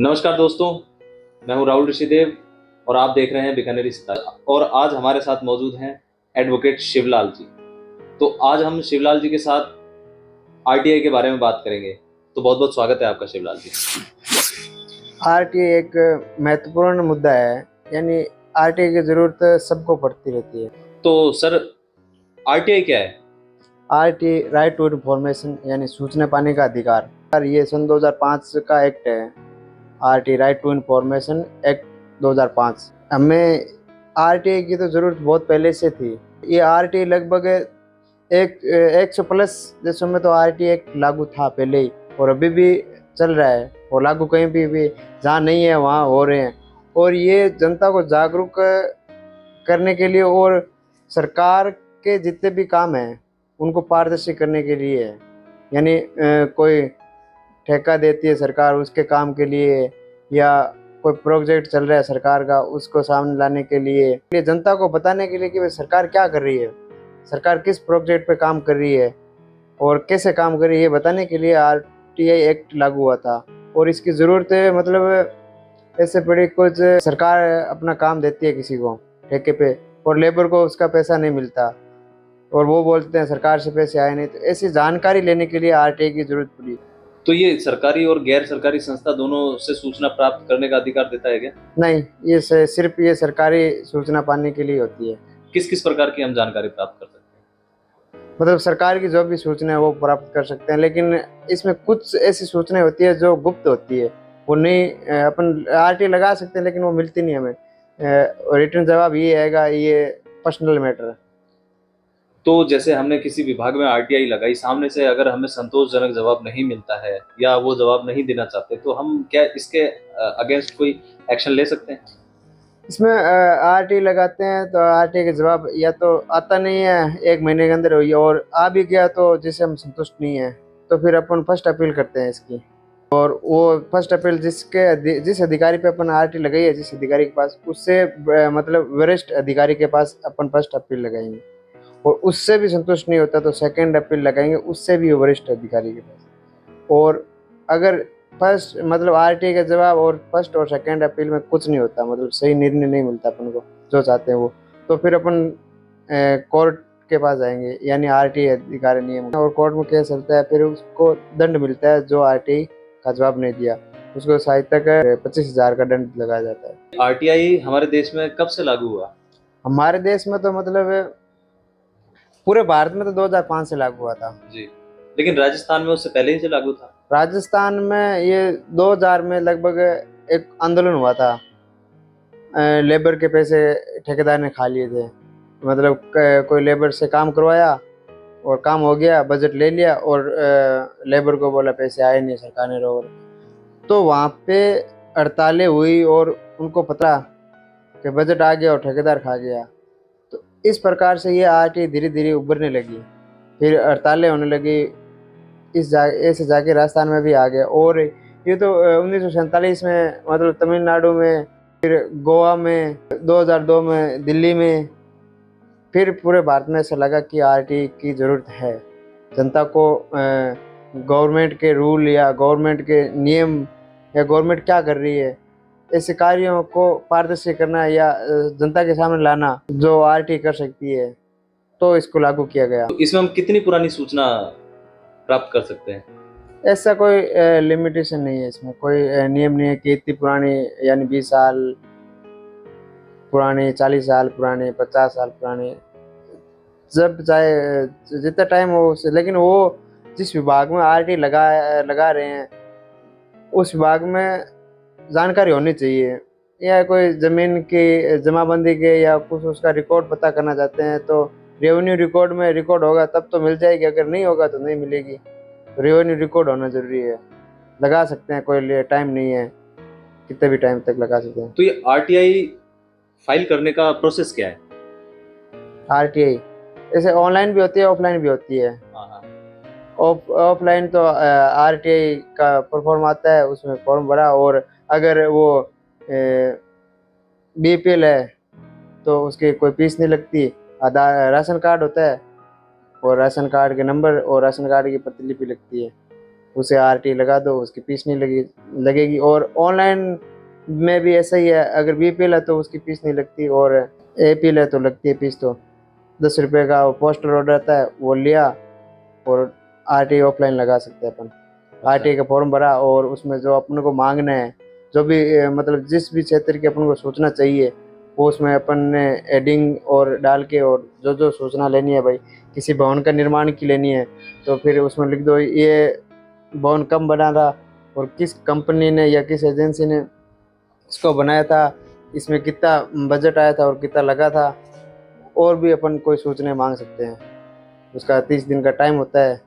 नमस्कार दोस्तों, मैं हूं राहुल ऋषिदेव और आप देख रहे हैं बीकानेरी सितारा। और आज हमारे साथ मौजूद हैं एडवोकेट शिवलाल जी। तो आज हम शिवलाल जी के साथ आरटीआई के बारे में बात करेंगे। तो बहुत बहुत स्वागत है आपका शिवलाल जी। आरटीआई एक महत्वपूर्ण मुद्दा है, यानी आरटीआई की जरूरत सबको पड़ती रहती है। तो सर, आरटीआई क्या है? आरटीआई राइट टू इन्फॉर्मेशन यानी सूचना पाने का अधिकार। ये सन 2005 का एक्ट है, RTI right to information act 2005। हमें आरटीआई की तो जरूरत बहुत पहले से थी। ये आरटीआई लगभग 100 प्लस देशों में तो आरटीआई एक्ट लागू था पहले ही, और अभी भी चल रहा है और लागू कहीं भी जहाँ नहीं है वहाँ हो रहे हैं। और ये जनता को जागरूक करने के लिए और सरकार के जितने भी काम हैं उनको पारदर्शी करने के लिए है। यानी कोई ठेका देती है सरकार उसके काम के लिए, या कोई प्रोजेक्ट चल रहा है सरकार का उसको सामने लाने के लिए जनता को बताने के लिए कि सरकार क्या कर रही है, सरकार किस प्रोजेक्ट पे काम कर रही है और कैसे काम कर रही है, बताने के लिए आरटीआई एक्ट लागू हुआ था। और इसकी ज़रूरत है, मतलब ऐसे बड़ी कुछ सरकार अपना काम देती है किसी को ठेके पे और लेबर को उसका पैसा नहीं मिलता और वो बोलते हैं सरकार से पैसे आए नहीं, तो ऐसी जानकारी लेने के लिए आरटीआई की जरूरत पड़ी। तो ये सरकारी और गैर सरकारी संस्था दोनों से सूचना प्राप्त करने का अधिकार देता है क्या? नहीं, ये सिर्फ ये सरकारी सूचना पाने के लिए होती है। किस किस प्रकार की हम जानकारी प्राप्त कर सकते हैं? मतलब सरकार की जो भी सूचना है वो प्राप्त कर सकते हैं, लेकिन इसमें कुछ ऐसी सूचनाएं होती है जो गुप्त होती है, वो नहीं अपन आरटीआई लगा सकते हैं लेकिन वो मिलती नहीं हमें। रिटर्न जवाब ये आएगा, ये पर्सनल मैटर है। तो जैसे हमने किसी विभाग में आरटीआई लगाई, सामने से अगर हमें संतोषजनक जवाब नहीं मिलता है या वो जवाब नहीं देना चाहते, तो हम क्या इसके अगेंस्ट कोई एक्शन ले सकते हैं? इसमें आरटीआई लगाते हैं तो आरटीआई का जवाब या तो आता नहीं है 1 महीने के अंदर, हुई और आ भी गया तो जिससे हम संतुष्ट नहीं है तो फिर अपन फर्स्ट अपील करते हैं इसकी। और वो फर्स्ट अपील जिस अधिकारी पे अपन आरटीआई लगाई है, जिस अधिकारी के पास, उससे मतलब वरिष्ठ अधिकारी के पास अपन फर्स्ट अपील लगाएंगे और उससे भी संतुष्ट नहीं होता तो सेकंड अपील लगाएंगे, उससे भी वरिष्ठ अधिकारी के पास। और अगर फर्स्ट मतलब आरटीआई का जवाब और फर्स्ट और सेकंड अपील में कुछ नहीं होता, मतलब सही निर्णय नहीं मिलता अपन को जो चाहते हैं वो, तो फिर अपन कोर्ट के पास जाएंगे, यानी आरटीआई अधिकारी नियम, और कोर्ट में केस चलता है, फिर उसको दंड मिलता है। जो आरटीआई का जवाब नहीं दिया उसको शायद तक 25,000 का दंड लगाया जाता है। आरटीआई हमारे देश में कब से लागू हुआ? हमारे देश में तो मतलब पूरे भारत में तो 2005 से लागू हुआ था जी, लेकिन राजस्थान में उससे पहले ही से लागू था। राजस्थान में ये 2000 में लगभग एक आंदोलन हुआ था। लेबर के पैसे ठेकेदार ने खा लिए थे, मतलब कोई लेबर से काम करवाया और काम हो गया, बजट ले लिया और लेबर को बोला पैसे आए नहीं, सरकार ने रोक। तो वहाँ पे हड़तालें हुई और उनको पता कि बजट आ गया और ठेकेदार खा गया। तो इस प्रकार से ये आरटीआई धीरे धीरे उभरने लगी, फिर हड़तालें होने लगी, ऐसे जाके राजस्थान में भी आ गया। और ये तो 1947 में मतलब तमिलनाडु में, फिर गोवा में, 2002 में दिल्ली में, फिर पूरे भारत में ऐसा लगा कि आरटीआई की ज़रूरत है। जनता को गवर्नमेंट के रूल या गवर्नमेंट के नियम या गवर्नमेंट क्या कर रही है ऐसे कार्यों को पारदर्शी करना या जनता के सामने लाना जो आरटीआई कर सकती है, तो इसको लागू किया गया। तो इसमें हम कितनी पुरानी सूचना प्राप्त कर सकते हैं? ऐसा कोई लिमिटेशन नहीं है, इसमें कोई नियम नहीं है कि इतनी पुरानी, यानी 20 साल पुरानी, 40 साल पुरानी, 50 साल पुरानी, जब चाहे जितना टाइम हो उससे। लेकिन वो जिस विभाग में आरटीआई लगा रहे हैं उस विभाग में जानकारी होनी चाहिए, या कोई ज़मीन की जमाबंदी के या कुछ उसका रिकॉर्ड पता करना चाहते हैं तो रेवेन्यू रिकॉर्ड में रिकॉर्ड होगा तब तो मिल जाएगी, अगर नहीं होगा तो नहीं मिलेगी। रेवेन्यू रिकॉर्ड होना जरूरी है। लगा सकते हैं, कोई टाइम नहीं है, कितने भी टाइम तक लगा सकते हैं। तो ये आरटीआई फाइल करने का प्रोसेस क्या है? आरटीआई ऐसे ऑनलाइन भी होती है, ऑफलाइन भी होती है। ऑफलाइन तो आरटीआई का परफॉर्म आता है, उसमें फॉर्म भरा, और अगर वो बीपीएल है तो उसकी कोई फीस नहीं लगती। आधार राशन कार्ड होता है और राशन कार्ड के नंबर और राशन कार्ड की प्रतिलिपि लगती है। उसे आरटी लगा दो, उसकी फीस नहीं लगेगी। और ऑनलाइन में भी ऐसा ही है, अगर बीपीएल है तो उसकी फीस नहीं लगती, और एपीएल है तो लगती है फीस। तो 10 रुपये का वो पोस्टर ऑर्डर आता है, वो लिया और आरटी ऑफलाइन लगा सकते हैं अपन। आरटी का फॉर्म भरा और उसमें जो अपन को मांगना है, जो भी मतलब जिस भी क्षेत्र की अपन को सूचना चाहिए वो उसमें अपन ने एडिंग और डाल के, और जो जो सूचना लेनी है भाई, किसी भवन का निर्माण की लेनी है तो फिर उसमें लिख दो ये भवन कब बना था और किस कंपनी ने या किस एजेंसी ने इसको बनाया था, इसमें कितना बजट आया था और कितना लगा था। और भी अपन कोई सूचना मांग सकते हैं। उसका 30 दिन का टाइम होता है।